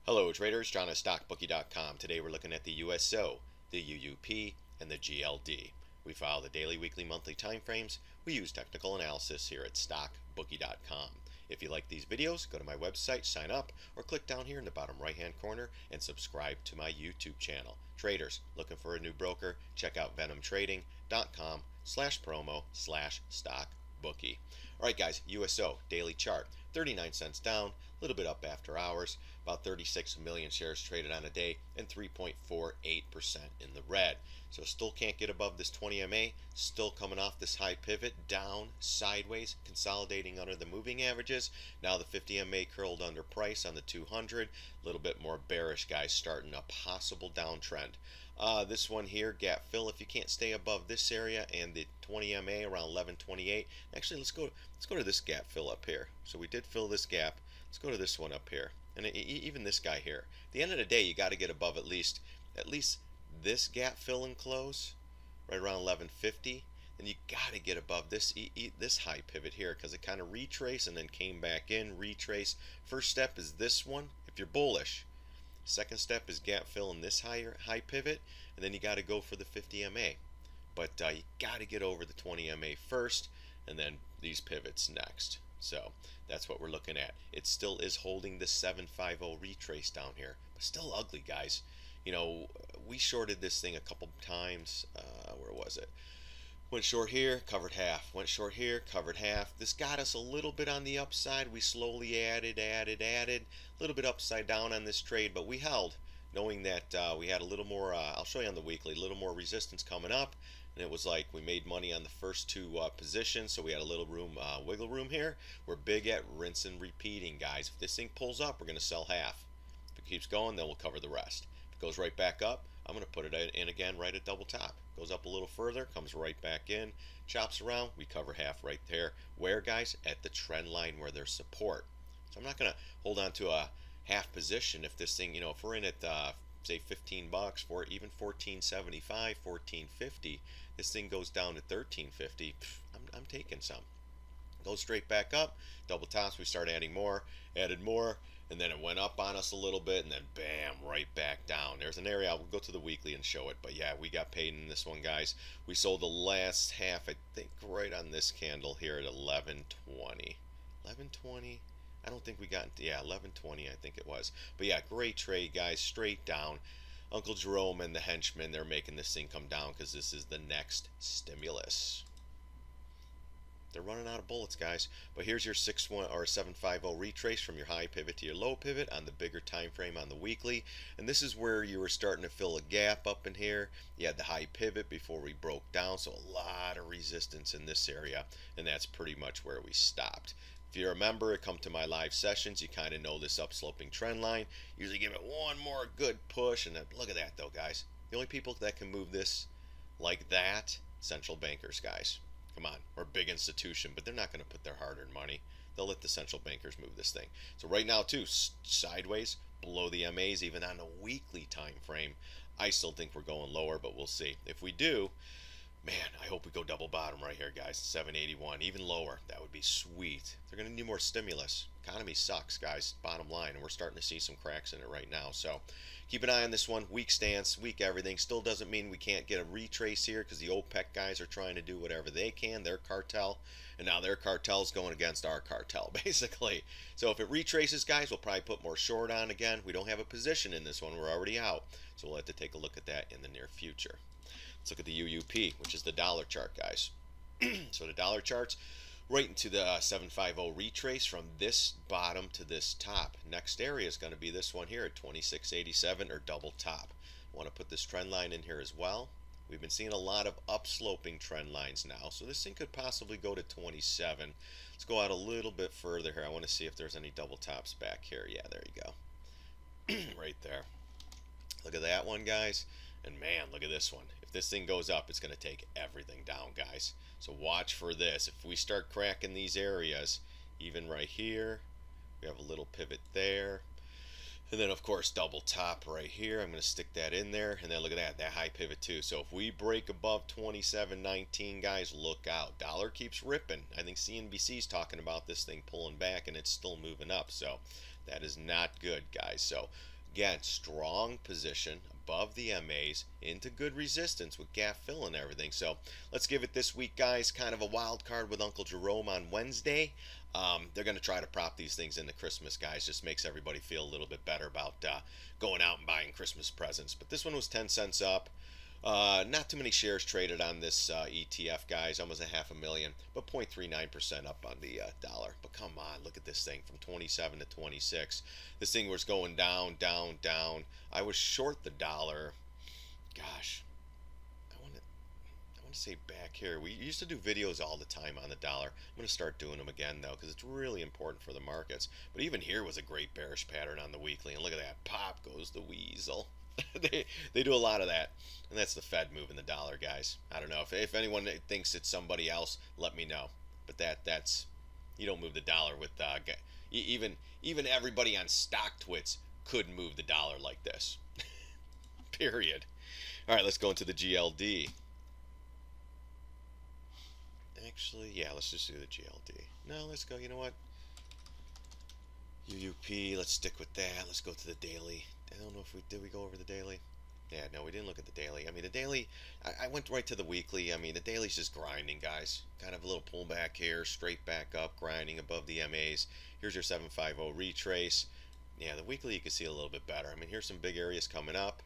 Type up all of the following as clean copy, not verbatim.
Hello traders, John at StockBookie.com. Today we're looking at the USO, the UUP, and the GLD. We follow the daily, weekly, monthly time frames. We use technical analysis here at StockBookie.com. If you like these videos, go to my website, sign up, or click down here in the bottom right hand corner and subscribe to my YouTube channel. Traders, looking for a new broker? Check out venomtrading.com/promo/StockBookie. Alright guys, USO, daily chart, 39 cents down, a little bit up after hours, about 36 million shares traded on a day, and 3.48% in the red. So still can't get above this 20 MA, still coming off this high pivot, down, sideways, consolidating under the moving averages. Now the 50 MA curled under price on the 200, a little bit more bearish guys, starting a possible downtrend. This one here, gap fill, if you can't stay above this area and the 20 MA around 1128. Actually, let's go to this gap fill up here. So we did fill this gap. Let's go to this one up here. And even this guy here. At the end of the day, you got to get above at least this gap fill and close right around 1150. Then you got to get above this high pivot here, because it kind of retraced and then came back in, retrace. First step is this one if you're bullish. Second step is gap fill in this high pivot, and then you got to go for the 50 MA. But you got to get over the 20 MA first, and then these pivots next. So that's what we're looking at. It still is holding the 750 retrace down here, but still ugly, guys. You know, we shorted this thing a couple times. Where was it? Went short here, covered half. Went short here, covered half. This got us a little bit on the upside. We slowly added. A little bit upside down on this trade, but we held, knowing that we had a little more, I'll show you on the weekly, a little more resistance coming up. And it was like we made money on the first two positions, so we had a little room, wiggle room here. We're big at rinse and repeating, guys. If this thing pulls up, we're going to sell half. If it keeps going, then we'll cover the rest. If it goes right back up, I'm going to put it in again right at double top. Goes up a little further, comes right back in, chops around, we cover half right there. Where, guys? At the trend line where there's support. So I'm not going to hold on to a half position if this thing, you know, if we're in at say $15 for even 14.75, 14.50, this thing goes down to 13.50, I'm taking some. Goes straight back up, double tops, we start adding more, added more, and then it went up on us a little bit, and then bam, right back down. There's an area, I'll go to the weekly and show it, but yeah, we got paid in this one, guys. We sold the last half, I think, right on this candle here at 11.20. 11.20? I don't think we got, yeah, 11.20 I think it was. But yeah, great trade, guys, straight down. Uncle Jerome and the henchmen, they're making this thing come down because this is the next stimulus. They're running out of bullets, guys. But here's your 6-1 or 750 retrace from your high pivot to your low pivot on the bigger time frame on the weekly. And this is where you were starting to fill a gap up in here. You had the high pivot before we broke down, so a lot of resistance in this area, and that's pretty much where we stopped. If you remember, come to my live sessions, you kind of know this upsloping trend line. Usually give it one more good push, and then look at that though, guys. The only people that can move this like that, central bankers, guys. Come on, we're a big institution, but they're not going to put their hard-earned money. They'll let the central bankers move this thing. So right now, too, sideways, below the MAs, even on a weekly time frame. I still think we're going lower, but we'll see. If we do, man, I hope we go double bottom right here, guys. 781, even lower. That would be sweet. They're going to need more stimulus. Economy sucks, guys. Bottom line, and we're starting to see some cracks in it right now. So keep an eye on this one. Weak stance, weak everything. Still doesn't mean we can't get a retrace here, because the OPEC guys are trying to do whatever they can. Their cartel, and now their cartel's going against our cartel, basically. So if it retraces, guys, we'll probably put more short on again. We don't have a position in this one. We're already out. So we'll have to take a look at that in the near future. Let's look at the UUP, which is the dollar chart, guys. So the dollar chart's right into the 750 retrace from this bottom to this top. Next area is going to be this one here at 26.87 or double top. I want to put this trend line in here as well. We've been seeing a lot of upsloping trend lines now, so this thing could possibly go to 27. Let's go out a little bit further here. I want to see if there's any double tops back here. Yeah, there you go. Right there. Look at that one, guys. And man, look at this one. If this thing goes up, it's going to take everything down, guys. So watch for this. If we start cracking these areas, even right here, we have a little pivot there. And then, of course, double top right here. I'm going to stick that in there. And then look at that high pivot too. So if we break above 27.19, guys, look out. Dollar keeps ripping. I think CNBC's talking about this thing pulling back, and it's still moving up. So that is not good, guys. So again, strong position above the MAs into good resistance with gap fill and everything. So let's give it this week, guys. Kind of a wild card with Uncle Jerome on Wednesday. They're going to try to prop these things into Christmas, guys. Just makes everybody feel a little bit better about going out and buying Christmas presents. But this one was 10 cents up. Not too many shares traded on this ETF, guys. Almost 500,000, but 0.39% up on the dollar. But come on, look at this thing from 27 to 26. This thing was going down, down, down. I was short the dollar. Gosh, I want to say back here. We used to do videos all the time on the dollar. I'm going to start doing them again though, because it's really important for the markets. But even here was a great bearish pattern on the weekly, and look at that. Pop goes the weasel. they do a lot of that, and that's the Fed moving the dollar, guys. I don't know if anyone thinks it's somebody else, let me know. But that's you don't move the dollar with even everybody on StockTwits couldn't move the dollar like this. Period. All right, let's go into the GLD. Actually, yeah, let's just do the GLD. No, let's go. You know what? UUP. Let's stick with that. Let's go to the daily. I don't know if did we go over the daily. Yeah, no, we didn't look at the daily. I mean, the daily, I went right to the weekly. I mean, the daily's just grinding, guys. Kind of a little pullback here, straight back up, grinding above the MAs. Here's your 750 retrace. Yeah, the weekly you can see a little bit better. I mean, here's some big areas coming up.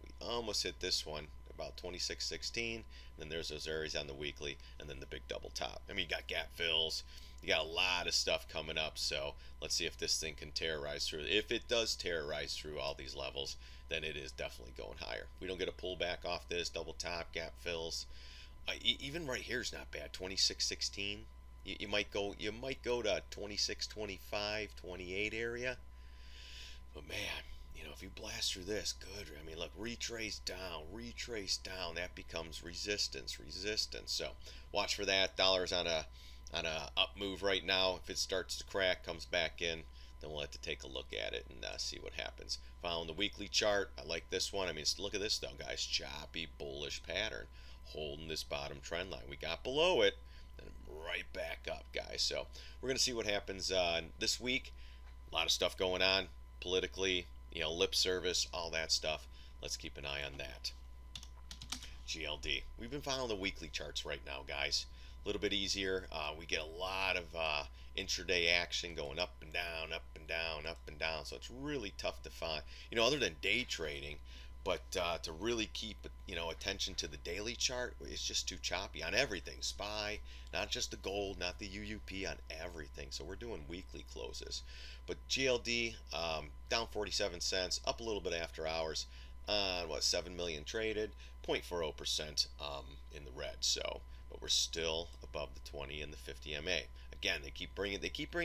We almost hit this one, about 26.16. Then there's those areas on the weekly, and then the big double top. I mean, you got gap fills. You got a lot of stuff coming up, so let's see if this thing can terrorize through. If it does terrorize through all these levels, then it is definitely going higher. We don't get a pullback off this double top, gap fills. Even right here is not bad. 26.16. You might go to 26.25, 28 area. But man, you know, if you blast through this, good. I mean, look, retrace down. That becomes resistance. So watch for that. Dollar's on a up move right now. If it starts to crack, comes back in, then we'll have to take a look at it and see what happens. Following the weekly chart, I like this one. I mean, look at this though, guys. Choppy, bullish pattern, holding this bottom trend line. We got below it, then right back up, guys. So we're gonna see what happens this week. A lot of stuff going on politically, you know, lip service, all that stuff. Let's keep an eye on that. GLD. We've been following the weekly charts right now, guys. A little bit easier. We get a lot of intraday action going up and down, up and down, up and down. So it's really tough to find, you know, other than day trading. But to really keep, you know, attention to the daily chart, it's just too choppy on everything. SPY, not just the gold, not the UUP, on everything. So we're doing weekly closes. But GLD down 47 cents, up a little bit after hours. What, 7 million traded, 0.40% in the red. So, but we're still above the 20 and the 50 MA. Again, they keep bringing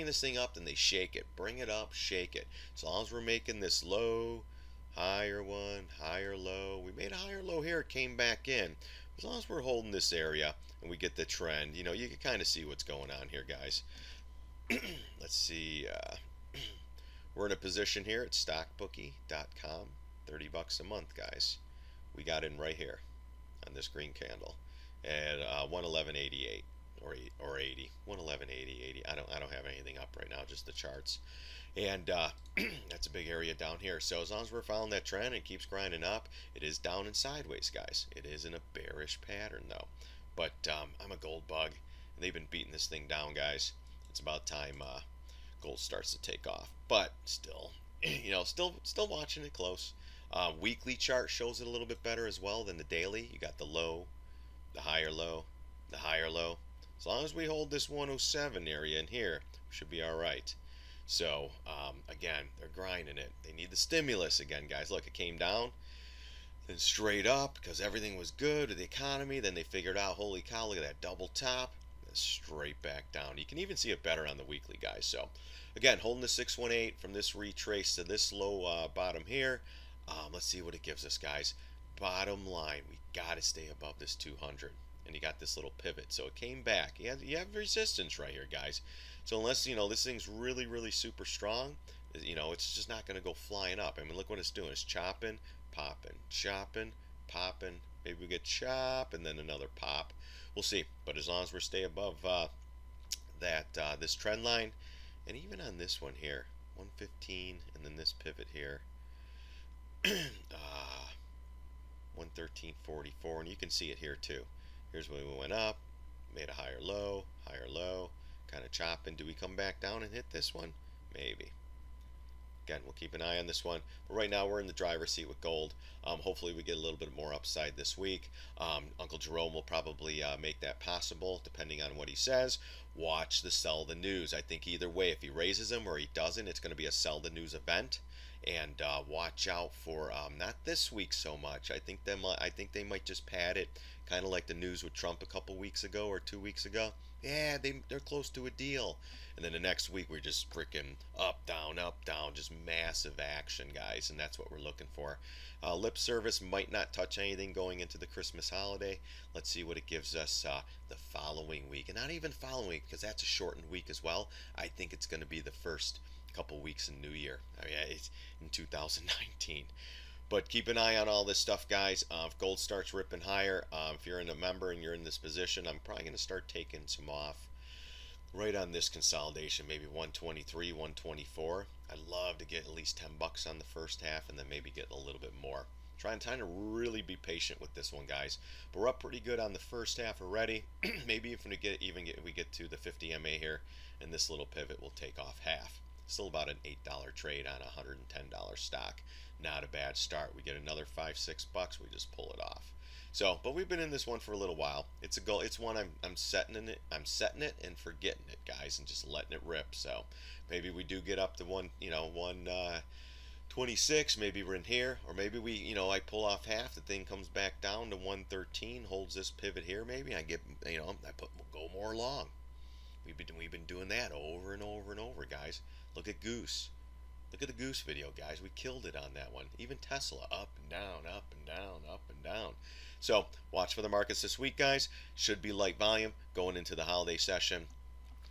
this thing up, then they shake it. Bring it up, shake it. As long as we're making this low, higher one, higher low. We made a higher low here, it came back in. As long as we're holding this area and we get the trend, you know, you can kind of see what's going on here, guys. Let's see. We're in a position here at StockBookie.com. 30 bucks a month, guys. We got in right here on this green candle at 111.88 or 80. 111.80, 80. I don't have anything up right now, just the charts. And that's a big area down here. So as long as we're following that trend and it keeps grinding up, it is down and sideways, guys. It is in a bearish pattern, though. But I'm a gold bug. They've been beating this thing down, guys. It's about time gold starts to take off. But still, you know, still watching it close. Weekly chart shows it a little bit better as well than the daily. You got the low, the higher low, the higher low. As long as we hold this 107 area in here, we should be all right. So, again, they're grinding it. They need the stimulus again, guys. Look, it came down, then straight up because everything was good with the economy. Then they figured out, holy cow, look at that double top. Then straight back down. You can even see it better on the weekly, guys. So, again, holding the 618 from this retrace to this low bottom here. Let's see what it gives us, guys. Bottom line, we got to stay above this 200. And you got this little pivot. So it came back. You have resistance right here, guys. So unless, you know, this thing's really, really super strong, you know, it's just not going to go flying up. I mean, look what it's doing. It's chopping, popping, chopping, popping. Maybe we get chop and then another pop. We'll see. But as long as we stay above this trend line, and even on this one here, 115, and then this pivot here, uh, 113.44, and you can see it here too. Here's when we went up, made a higher low, kind of chopping. Do we come back down and hit this one? Maybe. Again, we'll keep an eye on this one. But right now, we're in the driver's seat with gold. Hopefully, we get a little bit more upside this week. Uncle Jerome will probably make that possible, depending on what he says. Watch the sell the news. I think either way, if he raises them or he doesn't, it's going to be a sell the news event. And watch out for not this week so much. I think they might just pad it, kind of like the news with Trump a couple weeks ago or 2 weeks ago. Yeah, they're close to a deal. And then the next week we're just freaking up, down, just massive action, guys, and that's what we're looking for. Lip service might not touch anything going into the Christmas holiday. Let's see what it gives us the following week, and not even following week because that's a shortened week as well. I think it's going to be the first couple weeks in New Year. I mean, it's in 2019. But keep an eye on all this stuff, guys. If gold starts ripping higher, if you're a member and you're in this position, I'm probably going to start taking some off right on this consolidation, maybe 123, 124. I'd love to get at least 10 bucks on the first half and then maybe get a little bit more. Trying to really be patient with this one, guys. But we're up pretty good on the first half already. Maybe if we get to the 50 MA here, and this little pivot will take off half. Still about an $8 trade on a $110 stock. Not a bad start. We get another 5-6 bucks. We just pull it off. So, but we've been in this one for a little while. It's a goal. It's one I'm setting in it. I'm setting it and forgetting it, guys, and just letting it rip. So maybe we do get up to 126. Maybe we're in here, or maybe I pull off half. The thing comes back down to 113. Holds this pivot here. Maybe I get go more long. We've been doing that over and over and over, guys. Look at Goose. Look at the Goose video, guys. We killed it on that one. Even Tesla, up and down, up and down, up and down. So watch for the markets this week, guys. Should be light volume going into the holiday session.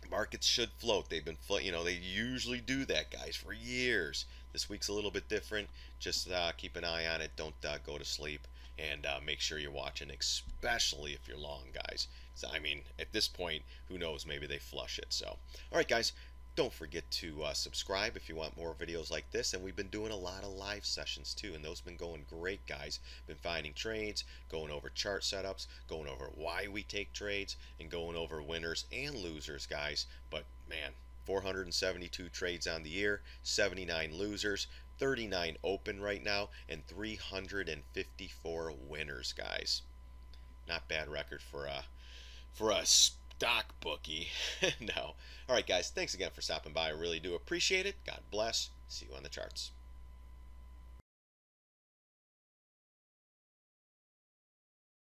Markets should float. They've been they usually do that, guys, for years. This week's a little bit different. Just keep an eye on it. Don't go to sleep, and make sure you're watching, especially if you're long, guys. So, I mean, at this point, who knows? Maybe they flush it. So, all right, guys. Don't forget to subscribe if you want more videos like this, and we've been doing a lot of live sessions too, and those have been going great, guys. Been finding trades, going over chart setups, going over why we take trades, and going over winners and losers, guys. But man, 472 trades on the year, 79 losers, 39 open right now, and 354 winners, guys. Not bad record for a StockBookie. No. All right, guys. Thanks again for stopping by. I really do appreciate it. God bless. See you on the charts.